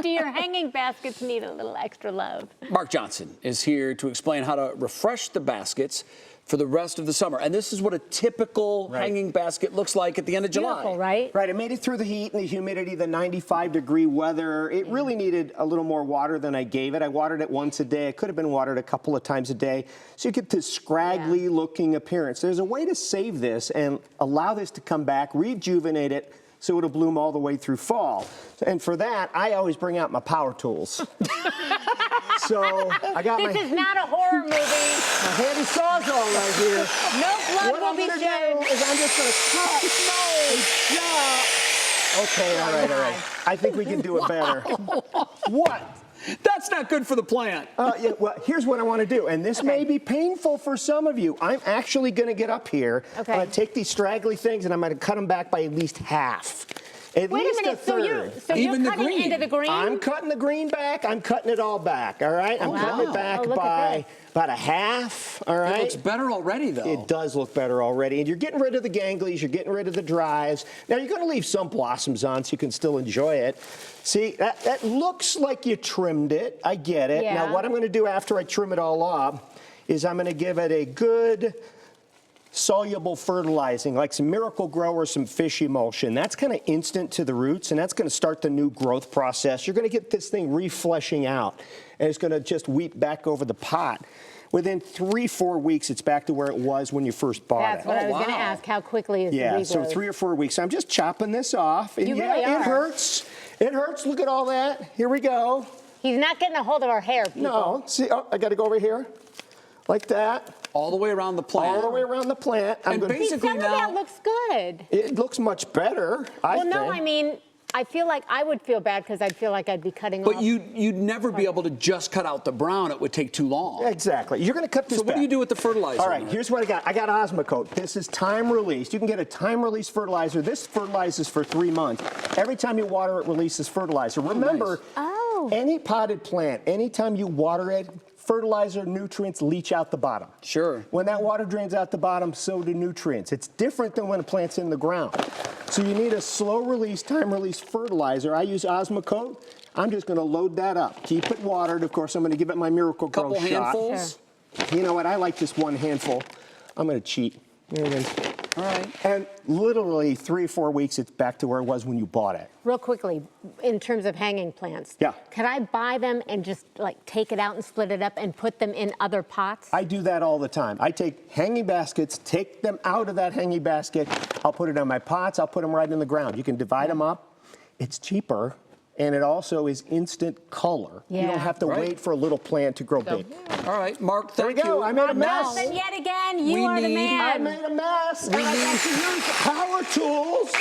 Do your hanging baskets need a little extra love? Mark Johnson is here to explain how to refresh the baskets for the rest of the summer. And this is what a typical hanging basket looks like at the end of July. Beautiful, right? Right, it made it through the heat and the humidity, the 95-degree weather. It really needed a little more water than I gave it. I watered it once a day. It could have been watered a couple of times a day. So you get this scraggly-looking appearance. There's a way to save this and allow this to come back, rejuvenate it, so it'll bloom all the way through fall. And for that, I always bring out my power tools. So I got This is not a horror movie. my handy sawzall right here. No blood What will I'm be gonna shed. do is I'm just gonna cut and chop. Okay, all right. I think we can do it better. What? That's not good for the plant. Yeah, well, here's what I want to do, and this may be painful for some of you. I'm actually going to get up here. Okay. I'm going to take these straggly things, and I'm going to cut them back by at least half. At Wait least a minute, so you're Even the cutting green. into the green? I'm cutting the green back. I'm cutting it all back, all right? I'm cutting it back look at by this. about a half, all right? It looks better already, though. It does look better already. And you're getting rid of the ganglies, you're getting rid of the dries. Now, you're going to leave some blossoms on so you can still enjoy it. See, that looks like you trimmed it. I get it. Yeah. Now, what I'm going to do after I trim it all off is I'm going to give it a good soluble fertilizing, like some Miracle Grow or some fish emulsion. That's kind of instant to the roots, and that's going to start the new growth process. You're going to get this thing refleshing out, and it's going to just weep back over the pot. Within 3-4 weeks, it's back to where it was when you first bought That's it. what I was going to wow. ask. How quickly is the Yeah, regrowth? so 3 or 4 weeks. I'm just chopping this off. And You yeah, really are. it hurts. It hurts. Look at all that. Here we go. He's not getting a hold of our hair, people. No, see, oh, I got to go over here, like that, All the way around the plant. all the way around the plant. I'm And gonna, See, basically some of now- that looks good. it looks much better, I Well, think. no, I mean, I feel like I would feel bad because I'd feel like I'd be cutting But off. you'd never be able to just cut out the brown. It would take too long. Exactly. You're going to cut this So what do back. you do with the fertilizer? All right, Mark? here's what I got. I got Osmocote. This is time-released. You can get a time-release fertilizer. This fertilizes for 3 months. Every time you water it, releases fertilizer. Remember, any potted plant, anytime you water it, fertilizer, nutrients leach out the bottom. Sure. When that water drains out the bottom, so do nutrients. It's different than when a plant's in the ground. So you need a slow-release, time-release fertilizer. I use Osmocote. I'm just going to load that up. Keep it watered. Of course, I'm going to give it my Miracle Grow Couple shot. handfuls. You know what? I like just one handful. I'm going to cheat. There it is. All right. And literally 3 or 4 weeks, it's back to where it was when you bought it. Real quickly, in terms of hanging plants. Yeah. Could I buy them and just like take it out and split it up and put them in other pots? I do that all the time. I take hanging baskets, take them out of that hanging basket. I'll put it on my pots. I'll put them right in the ground. You can divide them up. It's cheaper. And it also is instant color. You Yeah. don't have to Right. wait for a little plant to grow big. All right, Mark, There we thank go. you. I made a mess. Nelson, yet again, you We are the need- man. I made a mess. And I got to use power tools.